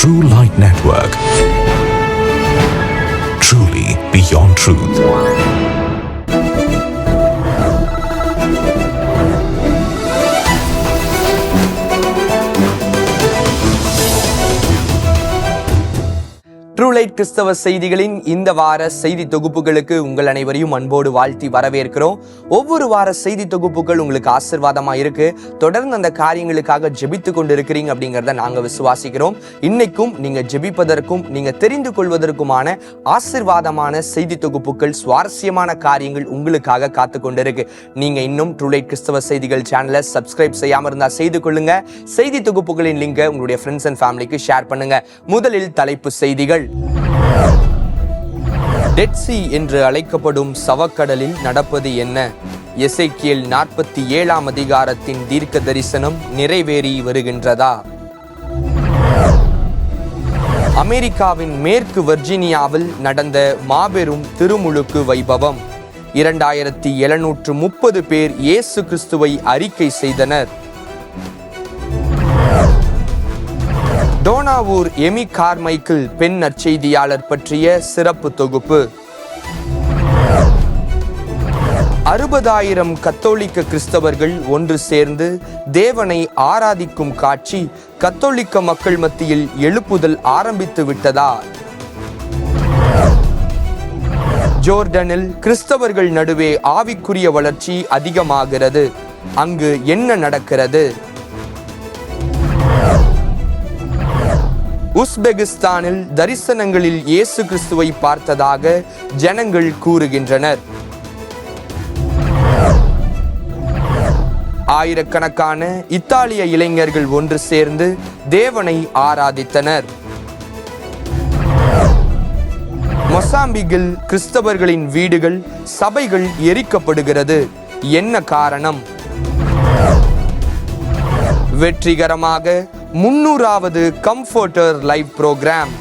True Light Network. Truly beyond truth. True light கிறிஸ்தவ செய்திகளின் இந்த வார செய்தி தொகுப்புகளுக்கு உங்கள் அனைவரையும் அன்போடு வாழ்த்தி வரவேற்கிறோம். ஒவ்வொரு வார செய்தி தொகுப்புகள் உங்களுக்கு ஆசீர்வாதமா இருக்கு. தொடர்ந்து அந்த காரியங்களுக்காக ஜெபித்து கொண்டு இருக்கிறீங்க அப்படிங்கிறத நாங்க விசுவாசிக்கிறோம். இன்னைக்கும் நீங்க ஜெபிப்பதற்கும் நீங்க தெரிந்து கொள்வதற்குமான ஆசீர்வாதமான செய்தி தொகுப்புகள், சுவாரஸ்யமான காரியங்கள் உங்களுக்காக காத்து கொண்டிருக்கு. நீங்க இன்னும் ட்ரூ லைட் கிறிஸ்தவ செய்திகள் சேனலை சப்ஸ்கிரைப் செய்யாம இருந்தா செய்து கொள்ளுங்க. செய்தி தொகுப்புகளின் லிங்கை உங்களுடைய ஃப்ரெண்ட்ஸ் அண்ட் ஃபேமிலிக்கு ஷேர் பண்ணுங்க. முதலில் தலைப்பு செய்திகள். டெட் சீ என்று அழைக்கப்படும் சவக்கடலில் நடப்பது என்ன? எசேக்கியேல் 47 அதிகாரத்தின் தீர்க்க தரிசனம் நிறைவேறி வருகின்றதா? அமெரிக்காவின் மேற்கு வர்ஜீனியாவில் நடந்த மாபெரும் திருமுழுக்கு வைபவம். 2730 பேர் இயேசு கிறிஸ்துவை அறிக்கை செய்தனர். டோனாவூர் எமி கார்மைக்கேல் பெண் நற்செய்தியாளர் பற்றிய சிறப்பு தொகுப்பு. 60,000 கத்தோலிக்க கிறிஸ்தவர்கள் ஒன்று சேர்ந்து தேவனை ஆராதிக்கும் காட்சி கத்தோலிக்க மக்கள் மத்தியில் எழுப்புதல் ஆரம்பித்து விட்டதா? ஜோர்டனில் கிறிஸ்தவர்கள் நடுவே ஆவிக்குரிய வளர்ச்சி அதிகமாகிறது. அங்கு என்ன நடக்கிறது? உஸ்பெகிஸ்தானில் தரிசனங்களில் இயேசு கிறிஸ்துவை பார்த்ததாக ஜனங்கள் கூறுகின்றனர். ஆயிரக்கணக்கான இத்தாலிய இளைஞர்கள் ஒன்று சேர்ந்து தேவனை ஆராதித்தனர். மொசாம்பிக்கில் கிறிஸ்தவர்களின் வீடுகள், சபைகள் எரிக்கப்படுகிறது. என்ன காரணம்? வெற்றிகரமாக 300வது கம்ஃபர்டர் லைவ் புரோகிராம்.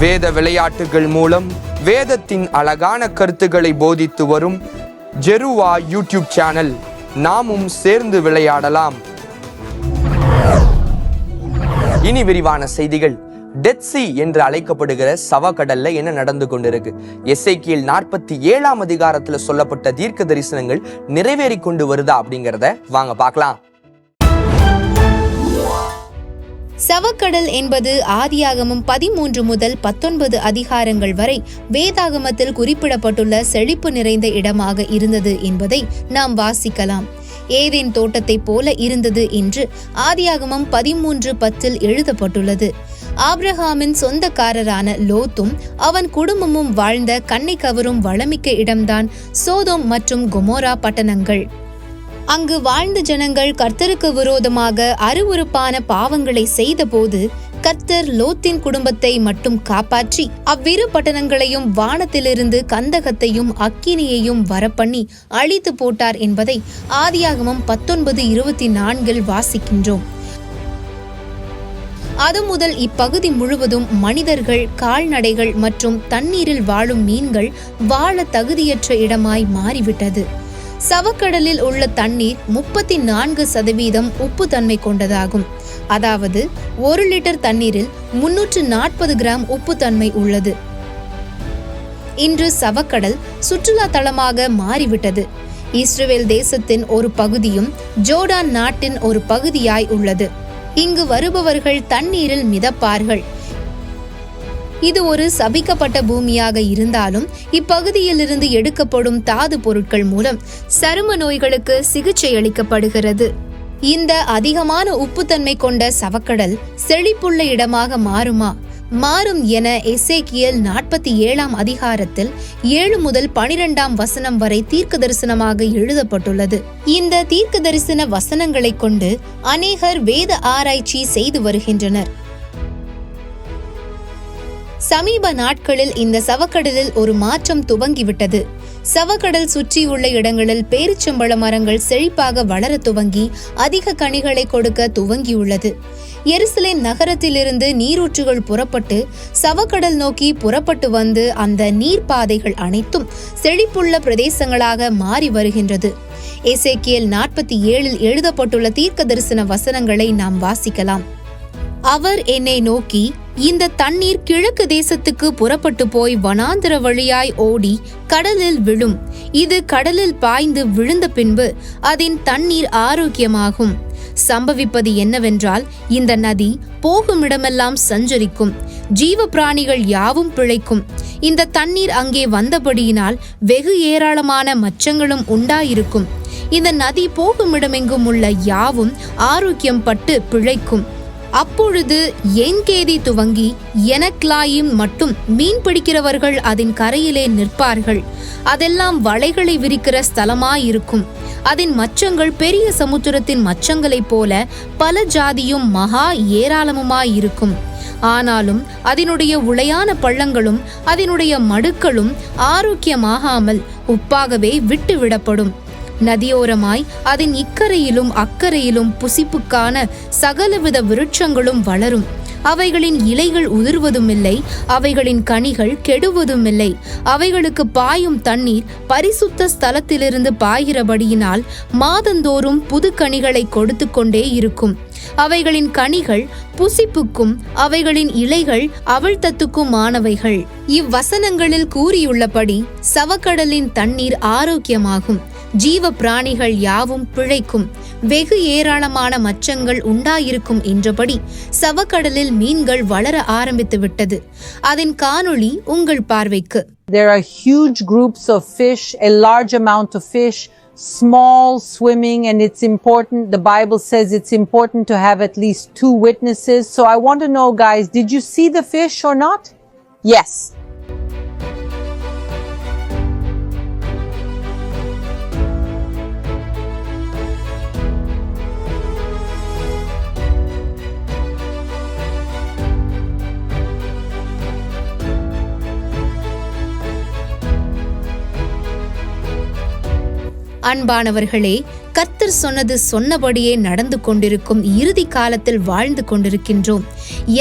வேத விளையாட்டுகள் மூலம் வேதத்தின் அழகான கருத்துக்களை போதித்து வரும் ஜெருவா யூடியூப் சேனல். நாமும் சேர்ந்து விளையாடலாம். இனி விரிவான செய்திகள். டெட் சீ என்று அழைக்கப்படுகிற சவக்கடல்ல என்ன நடந்து கொண்டிருக்கு? எசேக்கியேல் 47 அதிகாரத்துல சொல்லப்பட்ட தீர்க்க தரிசனங்கள் நிறைவேறி கொண்டு வருதா அப்படிங்கிறத வாங்க பார்க்கலாம். சவக்கடல் என்பது ஆதியாகமம் 13 முதல் 19 அதிகாரங்கள் வரை வேதாகமத்தில் குறிப்பிடப்பட்டுள்ள செழிப்பு நிறைந்த இடமாக இருந்தது என்பதை நாம் வாசிக்கலாம். ஏதேன் தோட்டத்தை போல இருந்தது என்று ஆதியாகமம் 13:10 எழுதப்பட்டுள்ளது. ஆபிரகாமின் சொந்தக்காரரான லோத்தும் அவன் குடும்பமும் வாழ்ந்த கண்ணை கவரும் வளமிக்க இடம்தான் சோதோம் மற்றும் கொமோரா பட்டணங்கள். அங்கு வாழ்ந்த ஜனங்கள் கர்த்தருக்கு விரோதமாக அருவருப்பான பாவங்களை செய்தபோது கர்த்தர் லோத்தின் குடும்பத்தை மட்டும் காப்பாற்றி அவ்விரு பட்டணங்களையும் வானத்திலிருந்து கந்தகத்தையும் அக்கினியையும் வரப்பண்ணி அழித்து போட்டார் என்பதை ஆதியாகமம் 19:24 வாசிக்கின்றோம். அது முதல் இப்பகுதி முழுவதும் மனிதர்கள், கால்நடைகள் மற்றும் தண்ணீரில் வாழும் மீன்கள் வாழ தகுதியற்ற இடமாய் மாறிவிட்டது. சவக்கடலில் உள்ள தண்ணீர் 34% உப்பு தன்மை கொண்டதாகும். அதாவது 1 லிட்டர் தண்ணீரில் 340 கிராம் உப்பு தன்மை உள்ளது. இன்று சவக்கடல் சுற்றுலா தலமாக மாறிவிட்டது. இஸ்ரவேல் தேசத்தின் ஒரு பகுதியும் ஜோர்டான் நாட்டின் ஒரு பகுதியாய் உள்ளது. இங்கு வருபவர்கள் தண்ணீரில் மிதப்பார்கள். இது ஒரு சபிக்கப்பட்ட பூமியாக இருந்தாலும் இப்பகுதியிலிருந்து எடுக்கப்படும் தாது பொருட்கள் மூலம் சரும நோய்களுக்கு சிகிச்சை அளிக்கப்படுகிறது. இந்த அதிகமான உப்புத்தன்மை கொண்ட சவக்கடல் செழிப்புள்ள இடமாக மாறுமா? மாறும் என எசேக்கியேல் 47 அதிகாரத்தில் 7 முதல் 12 வசனம் வரை தீர்க்க தரிசனமாக எழுதப்பட்டுள்ளது. இந்த தீர்க்க தரிசன வசனங்களை கொண்டு அநேகர் வேத ஆராய்ச்சி செய்து வருகின்றனர். சமீப நாட்களில் இந்த சவக்கடலில் ஒரு மாற்றம் துவங்கிவிட்டது. சவக்கடல் சுற்றியுள்ள இடங்களில் பேரிச்சம்பழ மரங்கள் செழிப்பாக வளர துவங்கி அதிக கனிகளை கொடுக்க துவங்கியுள்ளது. எருசலேம் நகரத்திலிருந்து நீரூற்றுகள் புறப்பட்டு சவக்கடல் நோக்கி புறப்பட்டு வந்து அந்த நீர்ப்பாதைகள் அனைத்தும் செழிப்புள்ள பிரதேசங்களாக மாறி வருகின்றது. எசேக்கியேல் 47 எழுதப்பட்டுள்ள தீர்க்க தரிசன வசனங்களை நாம் வாசிக்கலாம். அவர் என்னை நோக்கி, இந்த தண்ணீர் கிழக்கு தேசத்துக்கு புறப்பட்டு போய் வனாந்தர வழியாய் ஓடி கடலில் விழும். இது கடலில் பாய்ந்து விழுந்த பின்பு அதன் தண்ணீர் ஆரோக்கியமாகும். சம்பவிப்பது என்னவென்றால், இந்த நதி போகுமிடமெல்லாம் சஞ்சரிக்கும், ஜீவ பிராணிகள் யாவும் பிழைக்கும். இந்த தண்ணீர் அங்கே வந்தபடியினால் வெகு ஏராளமான மச்சங்களும் உண்டாயிருக்கும். இந்த நதி போகுமிடமெங்கும் உள்ள யாவும் ஆரோக்கியம் பட்டு பிழைக்கும். அப்பொழுது என்கேதி துவங்கி எனக்லாயிம் மட்டும் மீன் பிடிக்கிறவர்கள் அதன் கரையிலே நிற்பார்கள். அதெல்லாம் வலைகளை விரிக்கிற ஸ்தலமாயிருக்கும். அதன் மச்சங்கள் பெரிய சமுத்திரத்தின் மச்சங்களைப் போல பல ஜாதியும் மகா ஏராளமுமாயிருக்கும். ஆனாலும் அதனுடைய உளையான பள்ளங்களும் அதனுடைய மடுக்களும் ஆரோக்கியமாகாமல் உப்பாகவே விட்டுவிடப்படும். நதியோரமாய் அதன் இக்கரையிலும் அக்கரையிலும் புசிப்புக்கான சகலவித விருட்சங்களும் வளரும். அவைகளின் இலைகள் உதிர்வதுமில்லை, அவைகளின் கனிகள் கெடுவதுமில்லை. அவைகளுக்கு பாயும் தண்ணீர் பரிசுத்த ஸ்தலத்திலிருந்து பாய்கிறபடியினால் மாதந்தோறும் புது கனிகளை கொடுத்து கொண்டே இருக்கும். அவைகளின் கனிகள் புசிப்புக்கும் அவைகளின் இலைகள் அவிழ்த்தத்துக்குமானவைகள். இவ்வசனங்களில் கூறியுள்ளபடி சவக்கடலின் தண்ணீர் ஆரோக்கியமாகும், ஜீவ பிராணிகள் யாவும் பிழைக்கும், வெகு ஏராளமான மச்சங்கள் உண்டாயிருக்கும் என்றபடி சவக்கடலில் மீன்கள் வளர ஆரம்பித்து விட்டது. அதன் காணொளி உங்கள் பார்வைக்கு. There are huge groups of fish, a large amount of fish, small swimming, and it's important, the Bible says it's important to have at least 2 witnesses. So I want to know, guys, did you see the fish or not? Yes. அன்பானவர்களே, கர்த்தர் சொன்னது சொன்னபடியே நடந்து கொண்டிருக்கும் இறுதி காலத்தில் வாழ்ந்து கொண்டிருக்கின்றோம்.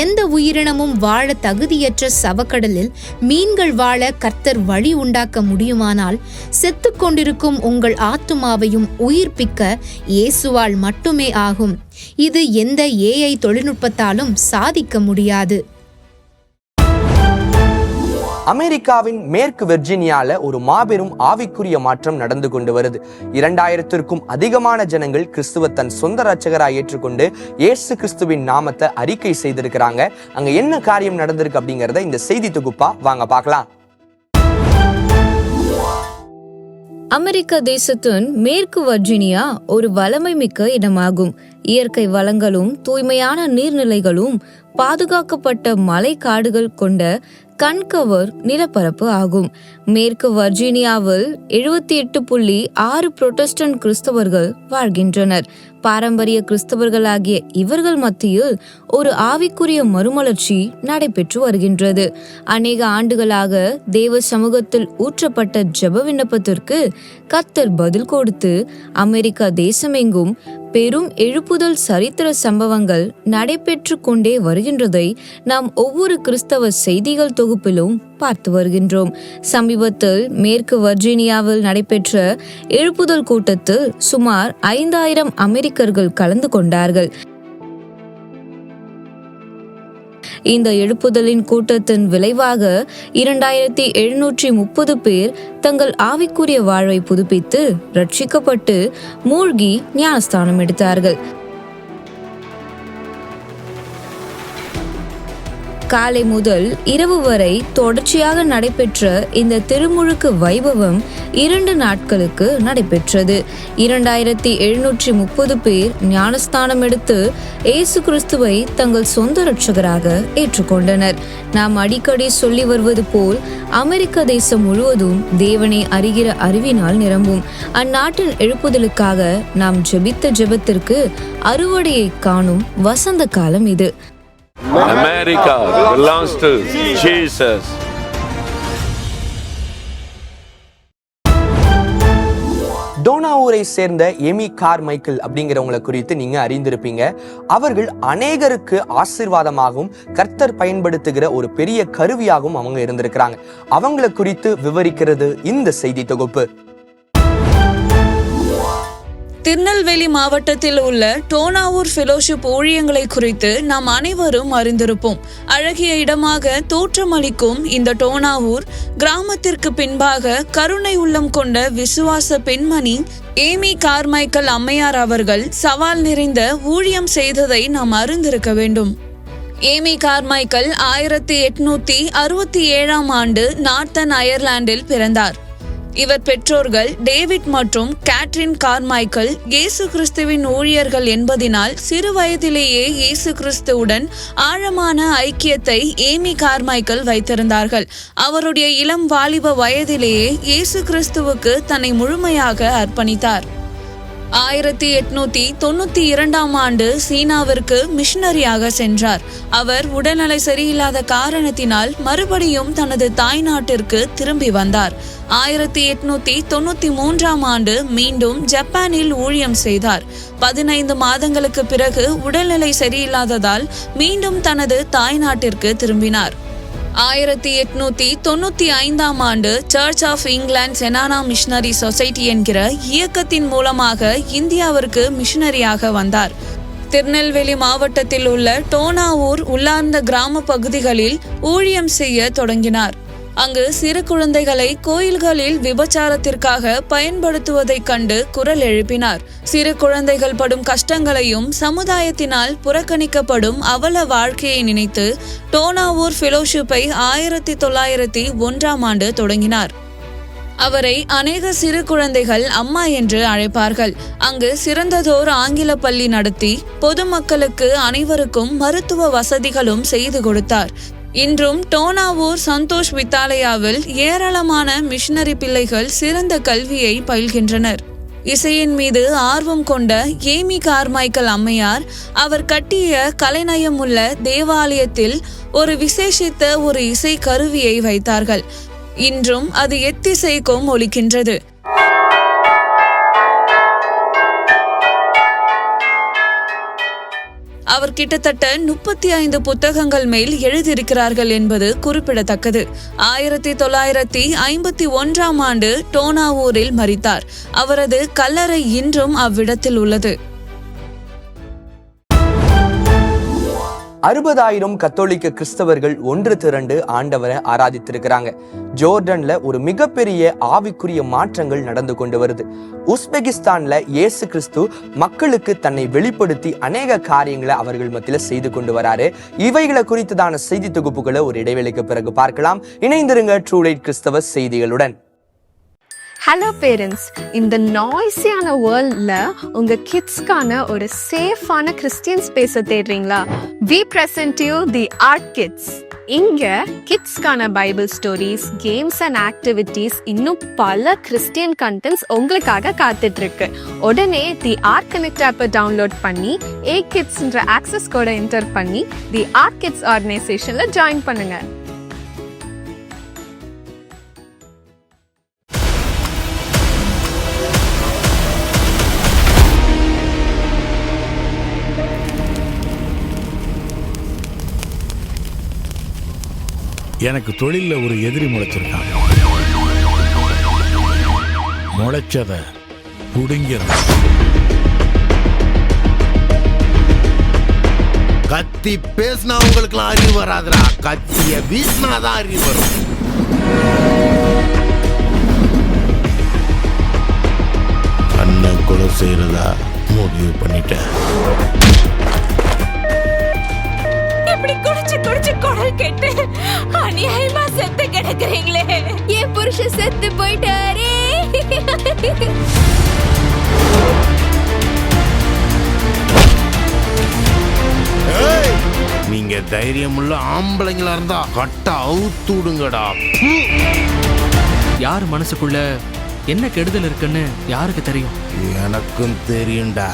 எந்த உயிரினமும் வாழ தகுதியற்ற சவக்கடலில் மீன்கள் வாழ கர்த்தர் வழி உண்டாக்க முடியுமானால், செத்து கொண்டிருக்கும் உங்கள் ஆத்துமாவையும் உயிர்ப்பிக்க இயேசுவால் மட்டுமே ஆகும். இது எந்த AI தொழில்நுட்பத்தாலும் சாதிக்க முடியாது. அமெரிக்காவின் மேற்கு வெர்ஜீனியால ஒரு மாபெரும் ஆவிக்குரிய மாற்றம் நடந்து கொண்டு வருது. 2000த்திற்கும் அதிகமான ஜனங்கள் கிறிஸ்துவ தன் சொந்த ரட்சகராய் ஏற்றுக்கொண்டு இயேசு கிறிஸ்துவின் நாமத்தை அறிக்கை செய்திருக்கிறாங்க. அங்க என்ன காரியம் நடந்திருக்கு அப்படிங்கறத இந்த செய்தி தொகுப்பா வாங்க பார்க்கலாம். அமெரிக்க தேசத்தின் மேற்கு வர்ஜீனியா ஒரு வளமை மிக்க இடமாகும். இயற்கை வளங்களும் தூய்மையான நீர்நிலைகளும் பாதுகாக்கப்பட்ட மலை காடுகள் கொண்ட கண்கவர் நிலப்பரப்பு ஆகும். மேற்கு வர்ஜீனியாவில் 78.6 புரோட்டஸ்டன்ட் கிறிஸ்தவர்கள் வாழ்கின்றனர். பாரம்பரிய கிறிஸ்தவர்களாகிய இவர்கள் மத்தியில் ஒரு ஆவிக்குரிய மறுமலர்ச்சி நடைபெற்று வருகின்றது. அநேக ஆண்டுகளாக தேவ சமூகத்தில் ஊற்றப்பட்ட ஜெப விண்ணப்பத்திற்கு கர்த்தர் பதில் கொடுத்து அமெரிக்கா தேசமெங்கும் பெரும் எழுப்புதல் சரித்திர சம்பவங்கள் நடைபெற்று கொண்டே வருகின்றதை நாம் ஒவ்வொரு கிறிஸ்தவ செய்திகள் தொகுப்பிலும் பார்த்து வருகின்றோம். சமீபத்தில் மேற்கு வர்ஜீனியாவில் நடைபெற்ற எழுப்புதல் கூட்டத்தில் சுமார் 5000 அமெரிக்கர்கள் கலந்து கொண்டார்கள். இந்த எழுப்புதலின் கூட்டத்தின் விளைவாக 2730 பேர் தங்கள் ஆவிக்குரிய வாழ்வை புதுப்பித்து ரட்சிக்கப்பட்டு மூழ்கி ஞானஸ்தானம் எடுத்தார்கள். காலை முதல் இரவு வரை தொடர்ச்சியாக நடைபெற்ற இந்த திருமுழுக்கு வைபவம் 2 நாட்களுக்கு நடைபெற்றது. 2730 பேர் ஞானஸ்தானம் எடுத்து இயேசு கிறிஸ்துவை தங்கள் சொந்த இரட்சகராக ஏற்றுக்கொண்டனர். நாம் அடிக்கடி சொல்லி வருவது போல் அமெரிக்க தேசம் முழுவதும் தேவனை அறிகிற அறிவினால் நிரம்பும். அந்நாட்டின் எழுப்புதலுக்காக நாம் ஜெபித்த ஜெபத்திற்கு அறுவடையை காணும் வசந்த காலம் இது. America belongs to Jesus. டோனாவூரை சேர்ந்த எமி கார்மைக்கேல் அப்படிங்கிறவங்களை குறித்து நீங்க அறிந்திருப்பீங்க. அவர்கள் அநேகருக்கு ஆசீர்வாதமாகவும் கர்த்தர் பயன்படுத்துகிற ஒரு பெரிய கருவியாகவும் அவங்க இருந்திருக்கிறாங்க. அவங்களை குறித்து விவரிக்கிறது இந்த செய்தி தொகுப்பு. திருநெல்வேலி மாவட்டத்தில் உள்ள டோனாவூர் ஃபெலோஷிப் ஊழியங்களை குறித்து நாம் அனைவரும் அறிந்திருப்போம். அழகிய இடமாக தோற்றமளிக்கும் இந்த டோனாவூர் கிராமத்திற்கு பின்பாக கருணை உள்ளம் கொண்ட விசுவாச பெண்மணி ஏமி கார்மைக்கல் அம்மையார் அவர்கள் சவால் நிறைந்த ஊழியம் செய்ததை நாம் அறிந்திருக்க வேண்டும். ஏமி கார்மைக்கல் 1867 ஆண்டு நார்த்தன் அயர்லாந்தில் பிறந்தார். இவர் பெற்றோர்கள் டேவிட் மற்றும் கேட்ரின் கார்மைக்கல் இயேசு கிறிஸ்துவின் ஊழியர்கள் என்பதினால் சிறு வயதிலேயே இயேசு கிறிஸ்துவுடன் ஆழமான ஐக்கியத்தை ஏமி கார்மைக்கல் வைத்திருந்தார்கள். அவருடைய இளம் வாலிப வயதிலேயே இயேசு கிறிஸ்துவுக்கு தன்னை முழுமையாக அர்ப்பணித்தார். 1892 ஆண்டு சீனாவிற்கு மிஷனரியாக சென்றார். அவர் உடல்நிலை சரியில்லாத காரணத்தினால் மறுபடியும் தனது தாய் நாட்டிற்கு திரும்பி வந்தார். 1893 ஆண்டு மீண்டும் ஜப்பானில் ஊழியம் செய்தார். 15 மாதங்களுக்கு பிறகு உடல்நிலை சரியில்லாததால் மீண்டும் தனது தாய் நாட்டிற்கு திரும்பினார். 1895 ஆண்டு Church of England Zenana Missionary Society என்கிற இயக்கத்தின் மூலமாக இந்தியாவிற்கு மிஷனரியாக வந்தார். திருநெல்வேலி மாவட்டத்தில் உள்ள டோனாவூர் உள்ளார்ந்த கிராம பகுதிகளில் ஊழியம் செய்ய தொடங்கினார். அங்கு சிறு குழந்தைகளை கோயில்களில் விபச்சாரத்திற்காக பயன்படுத்துவதைக் கண்டு குரல் எழுப்பினார். சிறு குழந்தைகள் படும் கஷ்டங்களையும் சமுதாயத்தினால் புறக்கணிக்கப்படும் அவல வாழ்க்கையை நினைத்து டோனாவூர் ஃபெலோஷிப்பை 1901 ஆண்டு தொடங்கினார். அவரை அநேக சிறு குழந்தைகள் அம்மா என்று அழைப்பார்கள். அங்கு சிறந்ததோர் ஆங்கில பள்ளி நடத்தி பொதுமக்களுக்கு அனைவருக்கும் மருத்துவ வசதிகளும் செய்து கொடுத்தார். இன்றும் டோனாவூர் சந்தோஷ் வித்தாலயாவில் ஏராளமான மிஷனரி பிள்ளைகள் சிறந்த கல்வியை பயில்கின்றனர். இசையின் மீது ஆர்வம் கொண்ட ஏமி கார்மைக்கல் அம்மையார் அவர் கட்டிய கலைநயமுள்ள தேவாலயத்தில் ஒரு விசேஷித்த ஒரு இசை கருவியை வைத்தார்கள். இன்றும் அது எத்திசைக்கும் ஒலிக்கின்றது. அவர் கிட்டத்தட்ட 35 புத்தகங்கள் மேல் எழுதியிருக்கிறார்கள் என்பது குறிப்பிடத்தக்கது. 1951 ஆண்டு டோனாவூரில் மரித்தார். அவரது கல்லறை இன்றும் அவ்விடத்தில் உள்ளது. 60,000 கத்தோலிக்க கிறிஸ்தவர்கள் ஒன்று திரண்டு ஆண்டவரை ஆராதித்திருக்கிறாங்க. ஜோர்டன்ல ஒரு மிகப்பெரிய ஆவிக்குரிய மாற்றங்கள் நடந்து கொண்டு வருது. உஸ்பெகிஸ்தான்ல இயேசு கிறிஸ்து மக்களுக்கு தன்னை வெளிப்படுத்தி அநேக காரியங்களை அவர்கள் மத்தியில செய்து கொண்டு வராரு. இவைகளை குறித்ததான செய்தி தொகுப்புகளை ஒரு இடைவேளைக்கு பிறகு பார்க்கலாம். இணைந்திருங்க ட்ரூ லைட் கிறிஸ்தவ செய்திகளுடன். ஹலோ பேரண்ட்ஸ், இந்த நாய்ஸியான வேர்ல்ட்ல உங்க கிட்ஸ்க்கான ஒரு சேஃபான கிறிஸ்டியன் ஸ்பேஸை தேடுறீங்களா? We present you the Art Kids. இங்க கிட்ஸ்க்கான Bible stories, games and activities, இன்னும் பல கிறிஸ்டியன் கண்டென்ட்ஸ் உங்களுக்காக காத்துட்டு இருக்கு. உடனே தி ஆர்ட் கனெக்ட் ஆப்பை டவுன்லோட் பண்ணி கிட்ஸ்ன்ற ஆக்சஸ் கோடை என்டர் பண்ணி தி ஆர்ட் கிட்ஸ் ஆர்கனைசேஷன்ல ஜாயின் பண்ணுங்க. எனக்கு தொழில ஒரு எதிரி முளைச்சிருக்கான். முளைச்சத புடுங்கிறான். கத்தி பேசினா உங்களுக்குலாம் அறிவு வராதுடா. கத்திய வீசினாதான் அறிவு வரும். அண்ணன் கொலை செய்யறதா முடிவு பண்ணிட்டேன். குரல் கேட்டு அநியாயமா செத்து கிடக்குறீங்களே. என் புருஷன் செத்து போயிட்டாரே. நீங்க தைரியமுள்ள ஆம்பளைங்களா இருந்தா கட்ட அவுத்து விடுங்கடா. யார் மனசுக்குள்ள என்ன கெடுதல் இருக்குன்னு யாருக்கு தெரியும்? எனக்கும் தெரியும்டா.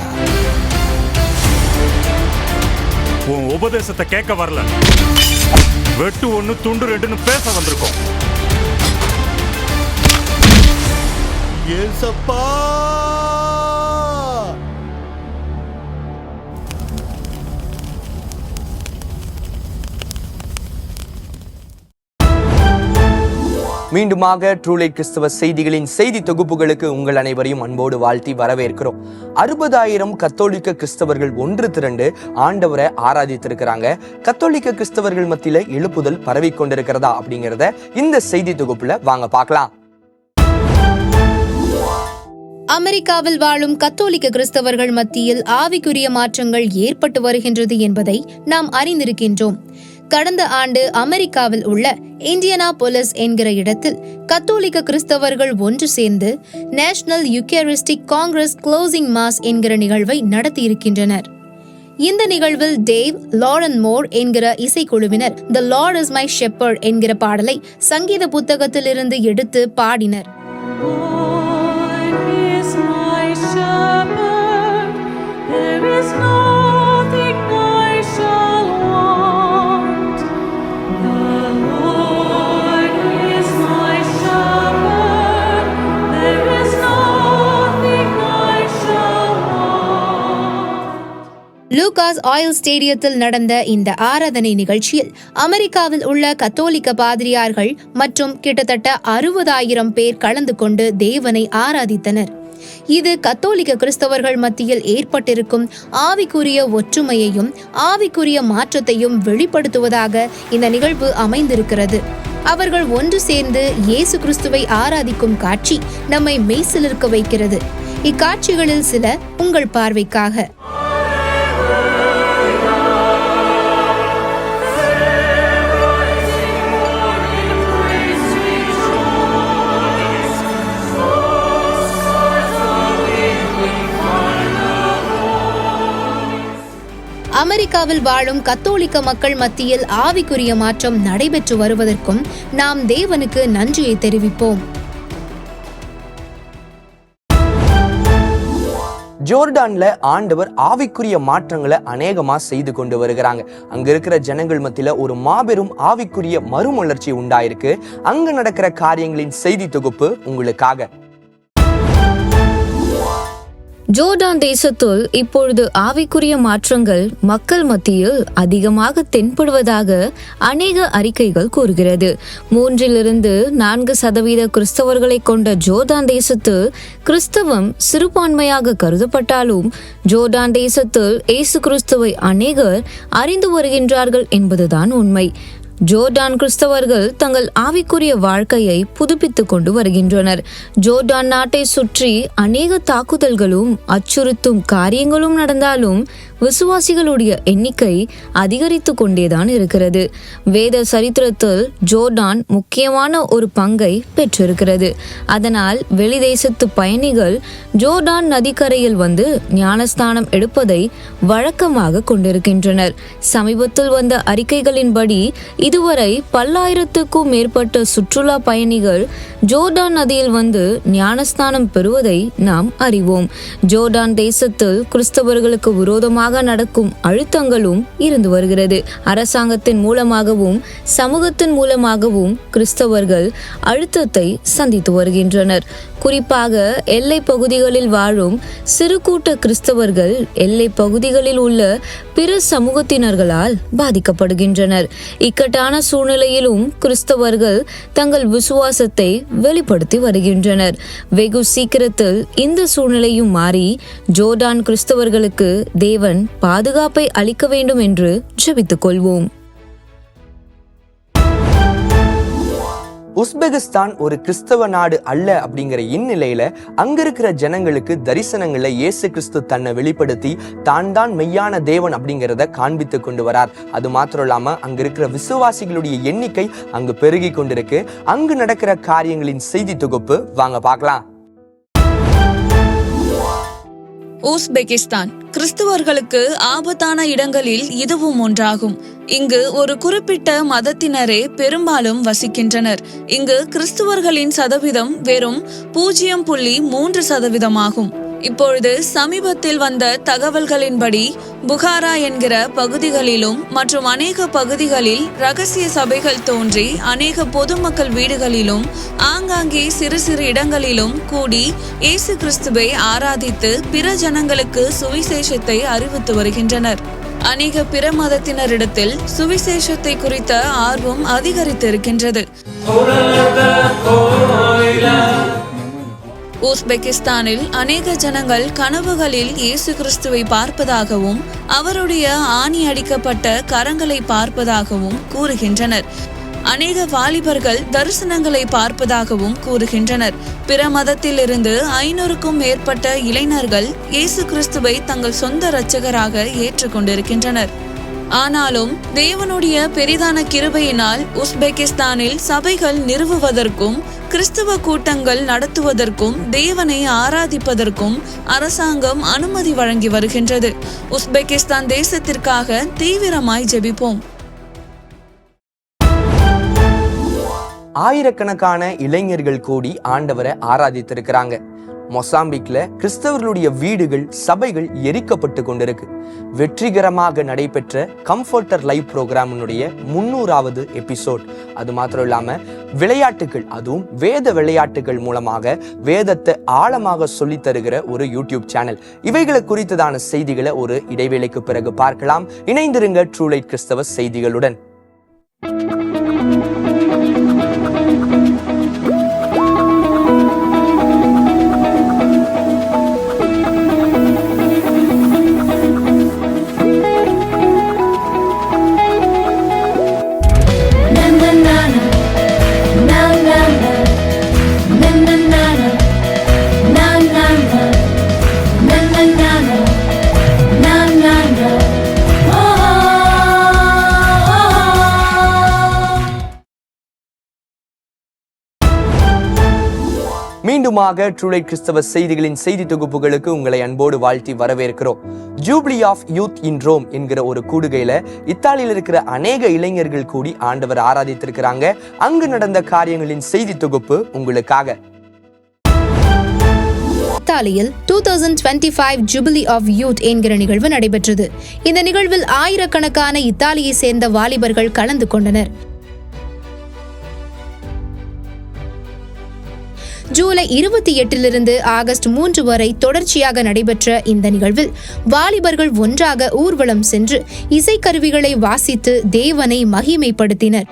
உன் உபதேசத்தை கேட்க வரல. வெட்டு 1 துண்டு 2ன்னு பேச வந்திருக்கோம். ஏசப்பா, மீண்டுமாக ட்ரூலைட் கிறிஸ்தவ செய்திகளின் செய்தி தொகுப்புகளுக்கு உங்கள் அனைவரையும் அன்போடு வாழ்த்தி வரவேற்கிறோம். 60,000 கத்தோலிக்க கிறிஸ்தவர்கள் ஒன்று திரண்டு ஆண்டவரை ஆராதித்திருக்கிறாங்க. கத்தோலிக்க கிறிஸ்தவர்கள் மத்தியில எழுப்புதல் பரவி கொண்டிருக்கிறதா அப்படிங்கிறத இந்த செய்தி தொகுப்புல வாங்க பார்க்கலாம். அமெரிக்காவில் வாழும் கத்தோலிக்க கிறிஸ்தவர்கள் மத்தியில் ஆவிக்குரிய மாற்றங்கள் ஏற்பட்டு வருகின்றது என்பதை நாம் அறிந்திருக்கின்றோம். கடந்த ஆண்டு அமெரிக்காவில் உள்ள இண்டியானாபோலிஸ் என்கிற இடத்தில் கத்தோலிக்க கிறிஸ்தவர்கள் ஒன்று சேர்ந்து நேஷனல் யூகேரிஸ்டிக் காங்கிரஸ் க்ளோசிங் மாஸ் என்கிற நிகழ்வை நடத்தியிருக்கின்றனர். இந்த நிகழ்வில் டேவ் லாரன் மோர் என்கிற இசைக்குழுவினர் தி லார்ட் இஸ் மை ஷெப்பர்ட் என்கிற பாடலை சங்கீத புத்தகத்திலிருந்து எடுத்து பாடினர். லூகாஸ் ஆயில் ஸ்டேடியத்தில் நடந்த இந்த ஆராதனை நிகழ்ச்சியில் அமெரிக்காவில் உள்ள கத்தோலிக்க பாதிரியார்கள் மற்றும் கிட்டத்தட்ட 60,000 பேர் கலந்து கொண்டு தேவனை ஆராதித்தனர். இது கத்தோலிக்க கிறிஸ்தவர்கள் மத்தியில் ஏற்பட்டிருக்கும் ஆவிக்குரிய ஒற்றுமையையும் ஆவிக்குரிய மாற்றத்தையும் வெளிப்படுத்துவதாக இந்த நிகழ்வு அமைந்திருக்கிறது. அவர்கள் ஒன்று சேர்ந்து இயேசு கிறிஸ்துவை ஆராதிக்கும் காட்சி நம்மை மெய்சிலிர்க்க வைக்கிறது. இக்காட்சிகளில் சில உங்கள் பார்வைக்காக. அமெரிக்காவில் வாழும் கத்தோலிக்க மக்கள் மத்தியில் ஆவிக்குரிய மாற்றம் நடைபெற்று வருவதற்கும் நாம் தேவனுக்கு நன்றியை தெரிவிப்போம். ஜோர்டான்ல ஆண்டவர் ஆவிக்குரிய மாற்றங்களை அநேகமா செய்து கொண்டு வருகிறாங்க. அங்க இருக்கிற ஜனங்கள் மத்தியில ஒரு மாபெரும் ஆவிக்குரிய மறுமலர்ச்சி உண்டாயிருக்கு. அங்க நடக்கிற காரியங்களின் செய்தி தொகுப்பு உங்களுக்காக. ஜோர்டான் தேசத்தில் இப்பொழுது ஆவிக்குரிய மாற்றங்கள் மக்கள் மத்தியில் அதிகமாக தென்படுவதாக அநேக அறிக்கைகள் கூறுகிறது. 3-4% கிறிஸ்தவர்களை கொண்ட ஜோர்டான் தேசத்தில் கிறிஸ்தவம் சிறுபான்மையாக கருதப்பட்டாலும் ஜோர்டான் தேசத்தில் இயேசு கிறிஸ்துவை அநேகர் அறிந்து வருகின்றார்கள் என்பதுதான் உண்மை. ஜோர்டான் கிறிஸ்தவர்கள் தங்கள் ஆவிக்குரிய வாழ்க்கையை புதுப்பித்துக் கொண்டு வருகின்றனர். ஜோர்டான் நாட்டை சுற்றி அநேக தாக்குதல்களும் அச்சுறுத்தும் காரியங்களும் நடந்தாலும் விசுவாசிகளுடைய எண்ணிக்கை அதிகரித்து கொண்டேதான் இருக்கிறது. வேத சரித்திரத்தில் ஜோர்டான் முக்கியமான ஒரு பங்கை பெற்றிருக்கிறது. அதனால் வெளிதேசத்து பயணிகள் ஜோர்டான் நதிக்கரையில் வந்து ஞானஸ்தானம் எடுப்பதை வழக்கமாக கொண்டிருக்கின்றனர். சமீபத்தில் வந்த அறிக்கைகளின்படி இதுவரை 10,000க்கும் மேற்பட்ட சுற்றுலா பயணிகள் ஜோர்டான் நதியில் வந்து ஞானஸ்தானம் பெறுவதை நாம் அறிவோம். ஜோர்டான் தேசத்தில் கிறிஸ்தவர்களுக்கு விரோதமாக நடக்கும் அழுத்தங்களும் இருந்து வருகிறது. அரசாங்கத்தின் மூலமாகவும் சமூகத்தின் மூலமாகவும் கிறிஸ்தவர்கள் அழுத்தத்தை சந்தித்து வருகின்றனர். குறிப்பாக எல்லை பகுதிகளில் வாழும் சிறு கூட்ட கிறிஸ்தவர்கள் எல்லை பகுதிகளில் உள்ள பிற சமூகத்தினர்களால் பாதிக்கப்படுகின்றனர். இக்கட்டான சூழ்நிலையிலும் கிறிஸ்தவர்கள் தங்கள் விசுவாசத்தை வெளிப்படுத்தி வருகின்றனர். வெகு சீக்கிரத்தில் இந்த சூழ்நிலையும் மாறி ஜோர்டான் கிறிஸ்தவர்களுக்கு தேவன் பாதுகாப்பை அளிக்க வேண்டும் என்று ஜெபித்துக் கொள்வோம். உஸ்பெகிஸ்தான் ஒரு கிறிஸ்தவ நாடு அல்ல அப்படிங்கிற இந்நிலையில அங்க இருக்கிற ஜனங்களுக்கு தரிசனங்கள்ல இயேசு கிறிஸ்து தன்னை வெளிப்படுத்தி தான் மெய்யான தேவன் அப்படிங்கிறத காண்பித்து கொண்டு வரார். அது மாத்திரம் இல்லாம அங்க இருக்கிற விசுவாசிகளுடைய எண்ணிக்கை அங்கு பெருகி கொண்டிருக்கு. அங்கு நடக்கிற காரியங்களின் செய்தி தொகுப்பு வாங்க பார்க்கலாம். உஸ்பெகிஸ்தான் கிறிஸ்துவர்களுக்கு ஆபத்தான இடங்களில் இதுவும் ஒன்றாகும். இங்கு ஒரு குறிப்பிட்ட மதத்தினரே பெரும்பாலும் வசிக்கின்றனர். இங்கு கிறிஸ்துவர்களின் சதவீதம் வெறும் 0.3% ஆகும். இப்பொழுது சமீபத்தில் வந்த தகவல்களின்படி புகாரா என்கிற பகுதிகளிலும் மற்றும் அநேக பகுதிகளில் ரகசிய சபைகள் தோன்றி அநேக பொதுமக்கள் வீடுகளிலும் ஆங்காங்கே சிறு சிறு இடங்களிலும் கூடி இயேசு கிறிஸ்துவை ஆராதித்து பிற ஜனங்களுக்கு சுவிசேஷத்தை அறிவித்து வருகின்றனர். அநேக பிற மதத்தினரிடத்தில் சுவிசேஷத்தை குறித்த ஆர்வம் அதிகரித்து இருக்கின்றது. உஸ்பெகிஸ்தானில் அநேக ஜனங்கள் கனவுகளில் இயேசு கிறிஸ்துவை பார்ப்பதாகவும் அவருடைய ஆணி அடிக்கப்பட்ட கரங்களை பார்ப்பதாகவும் கூறுகின்றனர். அநேக வாலிபர்கள் தரிசனங்களை பார்ப்பதாகவும் கூறுகின்றனர். பிற மதத்திலிருந்து 500க்கும் மேற்பட்ட இளைஞர்கள் இயேசு கிறிஸ்துவை தங்கள் சொந்த இரட்சகராக ஏற்றுக்கொண்டிருக்கின்றனர். ஆனாலும் தேவனுடைய பெரிதான கிருபையினால் உஸ்பெகிஸ்தானில் சபைகள் நிறுவுவதற்கும் கிறிஸ்துவ கூட்டங்கள் நடத்துவதற்கும் தேவனை ஆராதிப்பதற்கும் அரசாங்கம் அனுமதி வழங்கி வருகின்றது. உஸ்பெகிஸ்தான் தேசத்திற்காக தீவிரமாய் ஜெபிப்போம். ஆயிரக்கணக்கான இளைஞர்கள் கூடி ஆண்டவரை ஆராதித்திருக்கிறாங்க. மொசாம்பிக்ல கிறிஸ்தவர்களுடைய வீடுகள், சபைகள் எரிக்கப்பட்டு கொண்டிருக்கு. வெற்றிகரமாக நடைபெற்ற கம்ஃபர்டர் லைவ் ப்ரோக்ராமினுடைய 300வது எபிசோட். அது மாத்திரம் இல்லாம விளையாட்டுகள், அதுவும் வேத விளையாட்டுகள் மூலமாக வேதத்தை ஆழமாக சொல்லி தருகிற ஒரு யூடியூப் சேனல். இவைகளை குறித்ததான செய்திகளை ஒரு இடைவேளைக்கு பிறகு பார்க்கலாம். இணைந்திருங்க ட்ரூ லைட் கிறிஸ்தவ செய்திகளுடன். மீண்டுமாக ட்ரூ லைட் கிறிஸ்தவ செய்திகளின் செய்தி தொகுப்புகளுக்கு உங்களை அன்போடு வாழ்த்தி வரவேற்கிறோம். Jubilee of youth in Rome என்கிற ஒரு கூடுகையில இத்தாலியில் இருக்கிற அநேக இளைஞர்கள் கூடி ஆண்டவர் ஆராதித்திருக்கிறாங்க. அங்கு நடந்த காரியங்களின் செய்தி தொகுப்பு உங்களுக்காக. இத்தாலியில் 2025 ஜூபிலி ஆஃப் யூத் என்கிற நிகழ்வு நடைபெற்றது. இந்த நிகழ்வில் ஆயிரக்கணக்கான இத்தாலியை சேர்ந்த வாலிபர்கள் கலந்து கொண்டனர். ஜூலை 28 ஆகஸ்ட் 3 வரை தொடர்ச்சியாக நடைபெற்ற இந்த நிகழ்வில் வாலிபர்கள் ஒன்றாக ஊர்வலம் சென்று இசைக்கருவிகளை வாசித்து தேவனை மகிமைப்படுத்தினர்.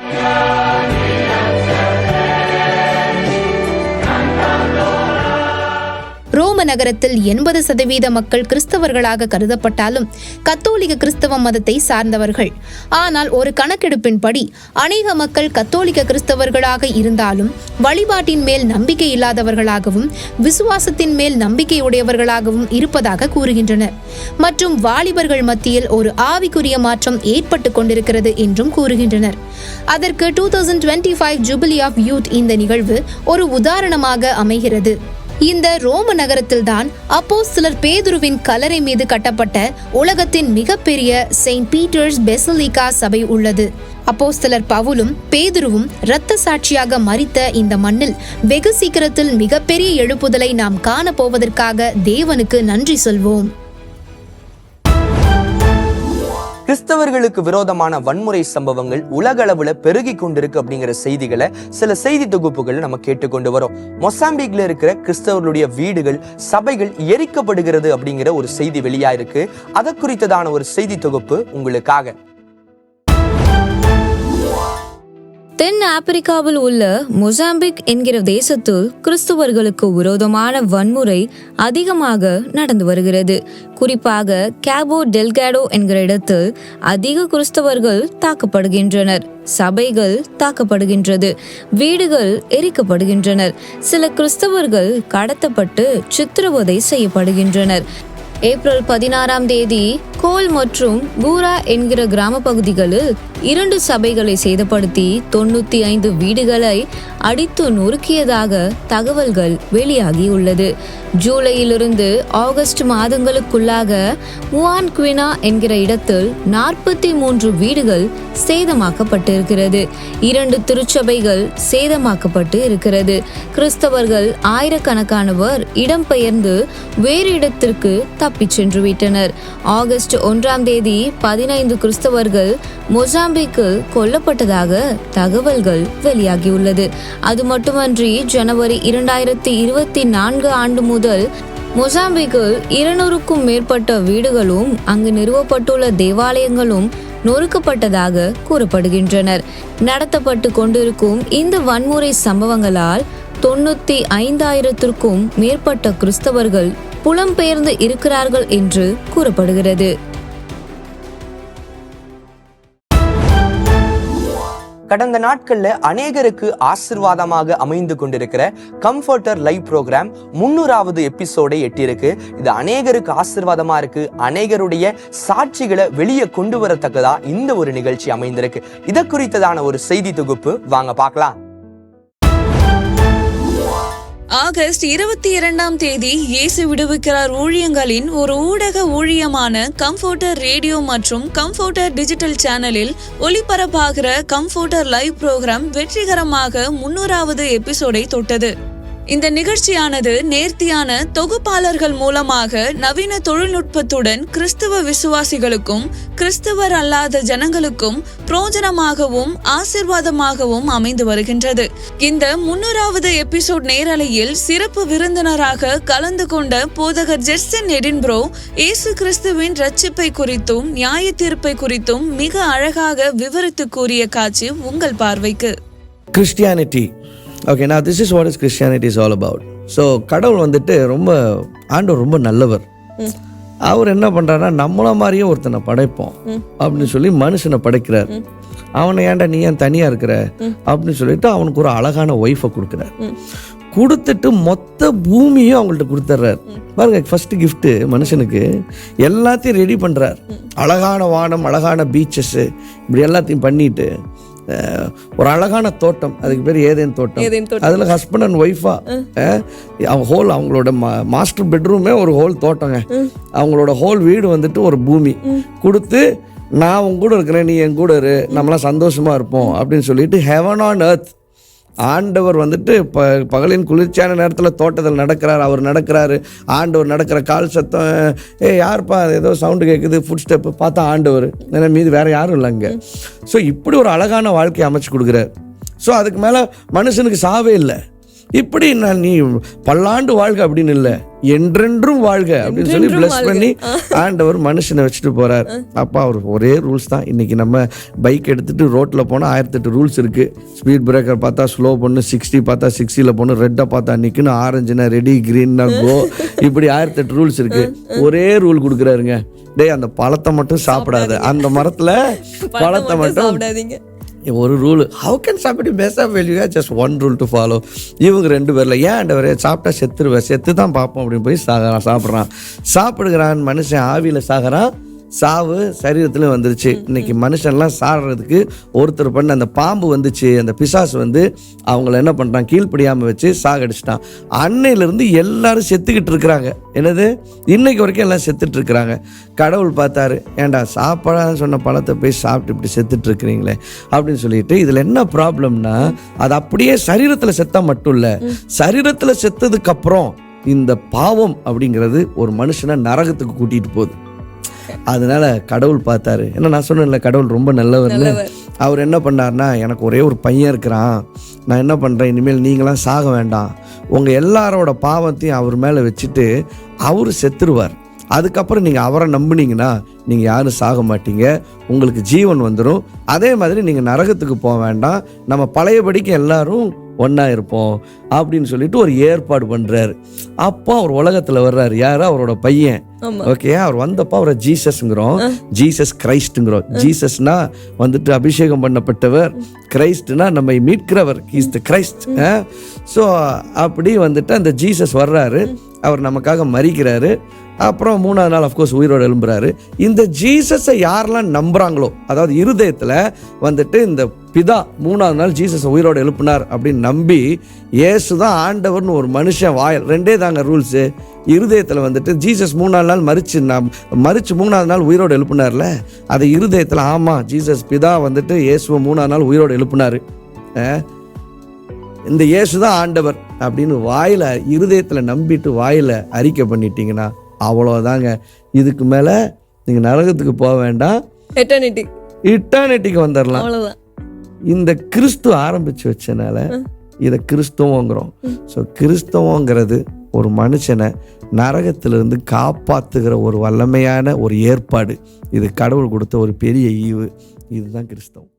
ரோம நகரத்தில் 80% மக்கள் கிறிஸ்தவர்களாக கருதப்பட்டாலும் கத்தோலிக்க கிறிஸ்தவ மதத்தை சார்ந்தவர்கள். ஆனால் ஒரு கணக்கெடுப்பின்படி அநேக மக்கள் கத்தோலிக்க கிறிஸ்தவர்களாக இருந்தாலும் வழிபாட்டின் மேல் நம்பிக்கை இல்லாதவர்களாகவும் விசுவாசத்தின் மேல் நம்பிக்கையுடையவர்களாகவும் இருப்பதாக கூறுகின்றனர். மற்றும் வாலிபர்கள் மத்தியில் ஒரு ஆவிக்குரிய மாற்றம் ஏற்பட்டு கொண்டிருக்கிறது என்றும் கூறுகின்றனர். அதற்கு 2025 ஜூபிலி ஆஃப் யூத் இந்த நிகழ்வு ஒரு உதாரணமாக அமைகிறது. இந்த ரோம நகரத்தில்தான் அப்போஸ்தலர் பேதுருவின் கல்லறை மீது கட்டப்பட்ட உலகத்தின் மிகப்பெரிய செயின்ட் பீட்டர்ஸ் பெசிலிகா சபை உள்ளது. அப்போஸ்தலர் பவுலும் பேதுருவும் இரத்த சாட்சியாக மரித்த இந்த மண்ணில் வெகு சீக்கிரத்தில் மிகப்பெரிய எழுப்புதலை நாம் காணப்போவதற்காக தேவனுக்கு நன்றி சொல்வோம். கிறிஸ்தவர்களுக்கு விரோதமான வன்முறை சம்பவங்கள் உலக அளவுல பெருகி கொண்டிருக்கு அப்படிங்கிற செய்திகளை சில செய்தி தொகுப்புகள் நம்ம கேட்டுக்கொண்டு வரோம். மொசாம்பிக்ல இருக்கிற கிறிஸ்தவர்களுடைய வீடுகள், சபைகள் எரிக்கப்படுகிறது அப்படிங்கிற ஒரு செய்தி வெளியாயிருக்கு. அதை குறித்ததான ஒரு செய்தி தொகுப்பு உங்களுக்காக. தென் ஆப்பிரிக்காவில் உள்ள மொசாம்பிக் என்கிற தேசத்தில் கிறிஸ்தவர்களுக்கு விரோதமான வன்முறை அதிகமாக நடந்து வருகிறது. குறிப்பாக கேபோ டெல்காடோ என்கிற இடத்தில் அதிக கிறிஸ்தவர்கள் தாக்கப்படுகின்றனர். சபைகள் தாக்கப்படுகின்றது, வீடுகள் எரிக்கப்படுகின்றனர். சில கிறிஸ்தவர்கள் கடத்தப்பட்டு சித்திரவதை செய்யப்படுகின்றனர். ஏப்ரல் 16 கோல் மற்றும் பூரா என்கிற கிராம பகுதிகளில் 2 சபைகளை சேதப்படுத்தி 95 வீடுகளை அடித்து நொறுக்கியதாக தகவல்கள் வெளியாகியுள்ளது. ஜூலையிலிருந்து ஆகஸ்ட் மாதங்களுக்குள்ளாக முவான் குவினா என்கிற இடத்தில் 43 வீடுகள் சேதமாக்கப்பட்டிருக்கிறது. 2 திருச்சபைகள் சேதமாக்கப்பட்டு இருக்கிறது. கிறிஸ்தவர்கள் ஆயிரக்கணக்கானவர் இடம்பெயர்ந்து வேறு இடத்திற்கு தப்பிச் சென்று விட்டனர். ஆகஸ்ட் 1 15 கிறிஸ்தவர்கள் மொசாம்பிக்கில் கொல்லப்பட்டதாக தகவல்கள் வெளியாகியுள்ளது. அது மட்டுமன்றி ஜனவரி 2024 ஆண்டு முதல் மொசாம்பிக்கில் 200க்கும் மேற்பட்ட வீடுகளும் அங்கு நிறுவப்பட்டுள்ள தேவாலயங்களும் நொறுக்கப்பட்டதாக கூறப்படுகின்றனர். நடத்தப்பட்டு கொண்டிருக்கும் இந்த வன்முறை சம்பவங்களால் 95,000த்திற்கும் மேற்பட்ட கிறிஸ்தவர்கள் புலம்பெயர்ந்து இருக்கிறார்கள் என்று கூறப்படுகிறது. கடந்த நாட்கள்ல அநேகருக்கு ஆசிர்வாதமாக அமைந்து கொண்டிருக்கிற கம்ஃபர்டர் லைவ் ப்ரோக்ராம் 300வது எபிசோடை எட்டியிருக்கு. இது அநேகருக்கு ஆசிர்வாதமா இருக்கு. அநேகருடைய சாட்சிகளை வெளியே கொண்டு வரத்தக்கதா இந்த ஒரு நிகழ்ச்சி அமைந்திருக்கு. இதை குறித்ததான ஒரு செய்தி தொகுப்பு வாங்க பார்க்கலாம். ஆகஸ்ட் 22ஆம் தேதி இயேசு விடுவிக்கிறார் ஊழியங்களின் ஒரு ஊடக ஊழியமான கம்ஃபர்டர் ரேடியோ மற்றும் கம்ஃபர்டர் டிஜிட்டல் சேனலில் ஒளிபரப்பாகிற கம்ஃபர்டர் லைவ் ப்ரோக்ராம் வெற்றிகரமாக 300வது எபிசோடை தொட்டது. இந்த நிகழ்ச்சியானது நேர்த்தியான தொகுப்பாளர்கள் மூலமாக நவீன தொழில்நுட்பத்துடன் கிறிஸ்தவ விசுவாசிகளுக்கும் கிறிஸ்தவர் அல்லாத ஜனங்களுக்கும் பிரோஜனமாகவும் ஆசிர்வாதமாகவும் அமைந்து வருகின்றது. இந்த 300வது எபிசோட் நேரலையில் சிறப்பு விருந்தினராக கலந்து கொண்ட போதகர் ஜெர்சன் எடின்பரோ இயேசு கிறிஸ்துவின் ரட்சிப்பை குறித்தும் நியாய தீர்ப்பை குறித்தும் மிக அழகாக விவரித்து கூறிய காட்சி உங்கள் பார்வைக்கு. Christianity. Okay, now this is what is Christianity is all about. So கடவுள் வந்துட்டு ஆண்டவர் ரொம்ப நல்லவர். அவர் என்ன பண்ணுறாருன்னா நம்மள மாதிரியே ஒருத்தனை படைப்போம் அப்படின்னு சொல்லி மனுஷனை படைக்கிறார். அவனை ஏன்டா நீ ஏன் தனியாக இருக்கிற அப்படின்னு சொல்லிட்டு அவனுக்கு ஒரு அழகான ஒய்ஃபை கொடுக்குறார். கொடுத்துட்டு மொத்த பூமியும் அவங்கள்ட்ட கொடுத்துட்றாரு. பாருங்க, ஃபர்ஸ்ட் கிஃப்ட் மனுஷனுக்கு எல்லாத்தையும் ரெடி பண்ணுறார். அழகான வானம், அழகான பீச்சஸ்ஸு, இப்படி எல்லாத்தையும் பண்ணிட்டு ஒரு அழகான தோட்டம், அதுக்கு பேர் ஏதேன் தோட்டம். அதில் ஹஸ்பண்ட் அண்ட் ஒய்ஃபா அவங்களோட மாஸ்டர் பெட்ரூமே ஒரு ஹோல் தோட்டங்க. அவங்களோட ஹோல் வீடு வந்துட்டு ஒரு பூமி கொடுத்து, நான் உங்க கூட இருக்கிறேன், நீ என் கூட இரு, நம்மளாம் சந்தோஷமா இருப்போம் அப்படின்னு சொல்லிட்டு ஹெவன் ஆன் எர்த். ஆண்டவர் வந்துட்டு பகலின் குளிர்ச்சியான நேரத்தில் தோட்டத்தில் நடக்கிறார். அவர் நடக்கிறாரு, ஆண்டவர் நடக்கிற கால் சத்தம், யாருப்பா ஏதோ சவுண்டு கேட்குது, ஃபுட் ஸ்டெப்பு, பார்த்தா ஆண்டவர், ஏன்னா மீது வேறு யாரும் இல்லை அங்கே. ஸோ இப்படி ஒரு அழகான வாழ்க்கையை அமைச்சு கொடுக்குறார். ஸோ அதுக்கு மேலே மனுஷனுக்கு சாவே இல்லை. இப்படி நீ பல்லாண்டு வாழ்க அப்படின்னு இல்லை, என்றென்றும் வாழ்க அப்படின்னு சொல்லி பிளஸ் பண்ணி ஆண்டவர் மனுஷனை வச்சுட்டு போறார். அப்பா அவர் ஒரே ரூல்ஸ் தான். இன்னைக்கு நம்ம பைக் எடுத்துட்டு ரோட்ல போனா 1008 ரூல்ஸ் இருக்கு. ஸ்பீட் பிரேக்கர் பார்த்தா ஸ்லோ பண்ணு, 60 பார்த்தா 60ல போகணும், ரெட்டை பார்த்தா நிற்கணும், ஆரஞ்சுனா ரெடி, கிரீன்னா கோ, இப்படி 1008 ரூல்ஸ் இருக்கு. ஒரே ரூல் கொடுக்குறாருங்க, டேய் அந்த பழத்தை மட்டும் சாப்பிடாத, அந்த மரத்துல பழத்தை மட்டும். ஒரு rule. How can somebody mess up when you have just one rule to follow? இவங்க 2 பேரில் ஏன் ஆண்டவரே சாப்பிட்டா செத்துருவேன், செத்து தான் பார்ப்போம் அப்படின்னு போய் சாப்பிடுகிறான் மனுஷன், ஆவியில் சாகிறான். சாவு சரீரத்தில் வந்துருச்சு. இன்னைக்கு மனுஷன்லாம் சாடுறதுக்கு ஒருத்தர் பண்ண அந்த பாம்பு வந்துச்சு, அந்த பிசாசு அவங்கள என்ன பண்ணுறான், கீழ்ப்படியாமல் வச்சு சாகடிச்சிட்டான். அன்னையிலேருந்து எல்லாரும் செத்துக்கிட்டு இருக்கிறாங்க. என்னது, இன்னைக்கு வரைக்கும் எல்லாம் செத்துட்டு இருக்கிறாங்க. கடவுள் பார்த்தாரு, ஏன்டா சாப்பாடான்னு சொன்ன பழத்தை போய் சாப்பிட்டு இப்படி செத்துட்டு இருக்கிறீங்களே அப்படின்னு சொல்லிட்டு. இதில் என்ன ப்ராப்ளம்னா, அது அப்படியே சரீரத்தில் செத்தா மட்டும் இல்லை, சரீரத்தில் செத்ததுக்கு அப்புறம் இந்த பாவம் அப்படிங்கிறது ஒரு மனுஷனை நரகத்துக்கு கூட்டிகிட்டு போகுது. அதனால கடவுள் பார்த்தாரு, என்ன நான் சொன்னேன்ல, கடவுள் ரொம்ப நல்லவர். அவர் என்ன பண்ணார்னா, எனக்கு ஒரே ஒரு பையன் இருக்கிறான், நான் என்ன பண்ணுறேன், இனிமேல் நீங்களாம் சாக வேண்டாம், உங்கள் எல்லாரோட பாவத்தையும் அவர் மேலே வச்சுட்டு அவர் செத்துருவார். அதுக்கப்புறம் நீங்கள் அவரை நம்பினீங்கன்னா நீங்கள் யாரும் சாக மாட்டீங்க, உங்களுக்கு ஜீவன் வந்துடும். அதே மாதிரி நீங்கள் நரகத்துக்கு போக வேண்டாம், நம்ம பழையபடிக்கு எல்லாரும் ஒன்றா இருப்போம் அப்படின்னு சொல்லிட்டு ஒரு ஏற்பாடு பண்ணுறாரு. அப்போ அவர் உலகத்தில் வர்றாரு. யாரு? அவரோட பையன். ஓகே, அவர் வந்தப்போ அவரை ஜீசஸ்ங்கிறோம், ஜீசஸ் கிரைஸ்ட்டுங்கிறோம். ஜீசஸ்னா வந்துட்டு அபிஷேகம் பண்ணப்பட்டவர், கிரைஸ்ட்னா நம்மை மீட்கிறவர், இஸ் த கிரைஸ்ட். ஸோ அப்படி வந்துட்டு அந்த ஜீசஸ் வர்றாரு, அவர் நமக்காக மரிக்கிறாரு. அப்புறம் 3ஆவது நாள் அஃப்கோர்ஸ் உயிரோடு எழும்புறாரு. இந்த ஜீசஸை யாரெல்லாம் நம்புறாங்களோ, அதாவது இருதயத்தில் வந்துட்டு இந்த பிதா 3ஆவது நாள் ஜீசஸை உயிரோடு எழுப்பினார் அப்படின்னு நம்பி, இயேசு தான் ஆண்டவர்னு ஒரு மனுஷன் வாயில் 2 தாங்க ரூல்ஸு. இருதயத்தில் வந்துட்டு ஜீசஸ் 3ஆவது நாள் மரிச்சு 3ஆவது நாள் உயிரோடு எழுப்பினார்ல, அதை இருதயத்தில் ஆமாம் ஜீசஸ் பிதா வந்துட்டு இயேசுவை 3ஆவது நாள் உயிரோடு எழுப்பினார், இந்த இயேசு தான் ஆண்டவர் அப்படின்னு வாயில் இருதயத்தில் நம்பிட்டு வாயில் அறிக்கை பண்ணிட்டீங்கன்னா அவ்வளோதாங்க. இதுக்கு மேலே நீங்கள் நரகத்துக்கு போக வேண்டாம், இட்டர்னிட்டிக்கு வந்துடலாம். இந்த கிறிஸ்து ஆரம்பித்து வச்சனால இதை கிறிஸ்தவங்கிறோம். ஸோ கிறிஸ்தவங்கிறது ஒரு மனுஷனை நரகத்திலிருந்து காப்பாற்றுகிற ஒரு வல்லமையான ஒரு ஏற்பாடு. இது கடவுள் கொடுத்த ஒரு பெரிய ஈவு. இதுதான் கிறிஸ்தவம்.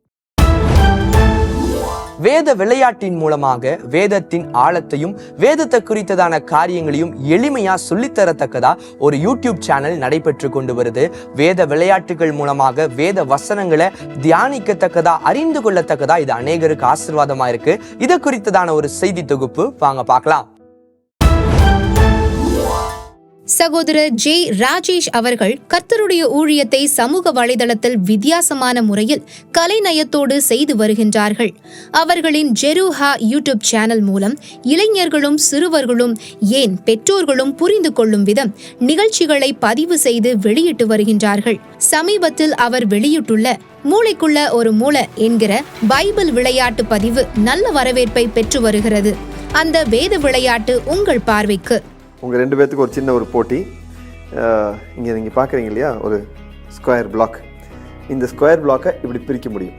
வேத விளையாட்டின் மூலமாக வேதத்தின் ஆழத்தையும் வேதத்தை குறித்ததான காரியங்களையும் எளிமையா சொல்லித்தரத்தக்கதா ஒரு யூடியூப் சேனல் நடைபெற்று கொண்டு வருது. வேத விளையாட்டுகள் மூலமாக வேத வசனங்களை தியானிக்கத்தக்கதா, அறிந்து கொள்ளத்தக்கதா இது அநேகருக்கு ஆசீர்வாதமா இருக்கு. இதை குறித்ததான ஒரு செய்தி தொகுப்பு வாங்க பார்க்கலாம். சகோதரர் ஜே ராஜேஷ் அவர்கள் கர்த்தருடைய ஊழியத்தை சமூக வலைதளத்தில் வித்தியாசமான முறையில் கலைநயத்தோடு செய்து வருகின்றார்கள். அவர்களின் ஜெருஹா யூடியூப் சேனல் மூலம் இளைஞர்களும் சிறுவர்களும் ஏன் பெற்றோர்களும் புரிந்து கொள்ளும் விதம் நிகழ்ச்சிகளை பதிவு செய்து வெளியிட்டு வருகின்றார்கள். சமீபத்தில் அவர் வெளியிட்டுள்ள மூளைக்குள்ள ஒரு மூளை என்கிற பைபிள் விளையாட்டு பதிவு நல்ல வரவேற்பை பெற்று வருகிறது. அந்த வேத விளையாட்டு உங்கள் பார்வைக்கு. உங்கள் 2 பேர்த்துக்கு ஒரு சின்ன ஒரு போட்டி. இங்கே நீங்கள் பார்க்குறீங்க இல்லையா, ஒரு ஸ்கொயர் பிளாக். இந்த ஸ்கொயர் பிளாக்கை இப்படி பிரிக்க முடியும்.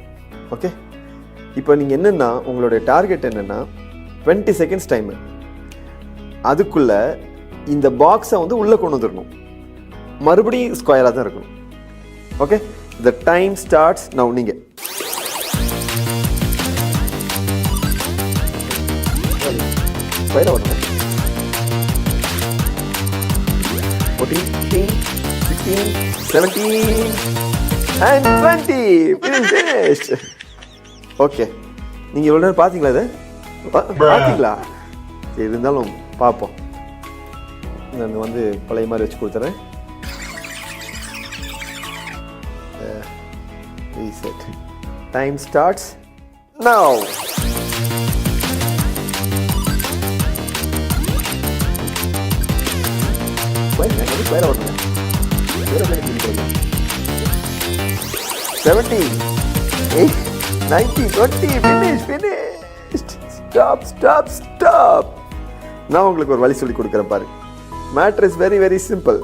ஓகே, இப்போ நீங்கள் என்னென்னா உங்களுடைய டார்கெட் என்னென்னா 20 செகண்ட்ஸ் டைமு. அதுக்குள்ளே இந்த பாக்ஸை வந்து உள்ளே கொண்டு வந்துடணும். மறுபடியும் ஸ்கொயராக தான் இருக்கணும். Okay, the time starts now. நீங்கள் ஸ்கொயராக வரணும். 14, 16, 17 and 20. Finished. ஓகே, நீங்கள் இவ்வளோ நேரம் பார்த்தீங்களா? இது பார்த்தீங்களா? சரி, இருந்தாலும் பார்ப்போம். நான் வந்து பழைய மாதிரி வச்சு கொடுத்துறேன். Reset. Time starts now. Where are we? 70, 8, 90, 20, finished. Stop. நான் உங்களுக்கு ஒரு வழி சொல்லி கொடுக்குறேன் பாரு. Matter is very very simple.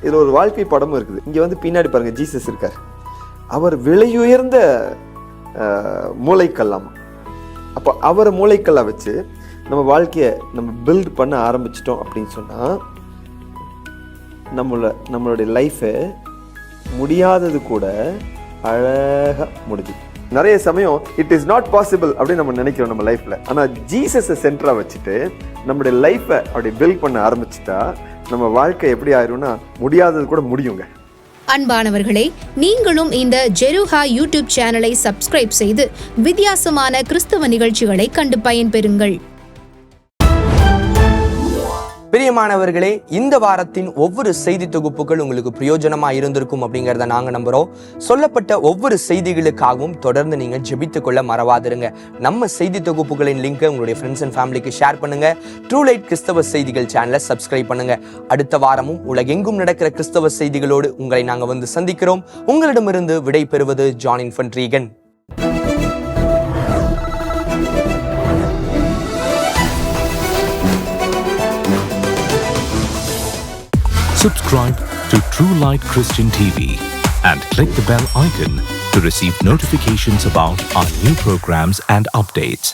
இதில் ஒரு வாழ்க்கை படமும் இருக்குது. இங்கே வந்து பின்னாடி பாருங்கள், ஜீசஸ் இருக்கார். அவர் விலையுயர்ந்த மூளைக்கல்லாம். அப்போ அவரை மூளைக்கல்லாக வச்சு நம்ம வாழ்க்கையை நம்ம பில்ட் பண்ண ஆரம்பிச்சிட்டோம் அப்படின்னு சொன்னால் நம்மளுடைய லைஃபை முடியாதது கூட அழகாக முடிஞ்சு. நிறைய சமயம் இட் இஸ் நாட் பாசிபிள் அப்படின்னு நம்ம நினைக்கிறோம் நம்ம லைஃப்பில். ஆனால் ஜீசஸை சென்டராக வச்சுட்டு நம்மளுடைய லைஃப்பை அப்படி பில்ட் பண்ண ஆரம்பிச்சிட்டா நம்ம வாழ்க்கை எப்படி ஆயிரும்னா முடியாதது கூட முடியுங்க. அன்பானவர்களே, நீங்களும் இந்த ஜெருஹா யூடியூப் சேனலை சப்ஸ்கிரைப் செய்து வித்தியாசமான கிறிஸ்தவ நிகழ்ச்சிகளை கண்டு பயன்பெறுங்கள். பிரியமானவர்களே, இந்த வாரத்தின் ஒவ்வொரு செய்தி தொகுப்புகள் உங்களுக்கு பிரயோஜனமா இருந்திருக்கும் அப்படிங்கிறத நாங்க நம்புறோம். சொல்லப்பட்ட ஒவ்வொரு செய்திகளுக்காகவும் தொடர்ந்து நீங்க ஜெபித்துக் கொள்ள மறவாதிருங்க. நம்ம செய்தி தொகுப்புகளின் லிங்கை உங்களுடைய ஃப்ரெண்ட்ஸ் அண்ட் ஃபேமிலிக்கு ஷேர் பண்ணுங்க. ட்ரூ லைட் கிறிஸ்தவ செய்திகள் சேனலை சப்ஸ்கிரைப் பண்ணுங்க. அடுத்த வாரமும் உலகெங்கும் நடக்கிற கிறிஸ்தவ செய்திகளோடு உங்களை நாங்க வந்து சந்திக்கிறோம். உங்களிடமிருந்து விடை பெறுவது John இன்ஃபன்ட்ரீகன். Subscribe to True Light Christian TV and click the bell icon to receive notifications about our new programs and updates.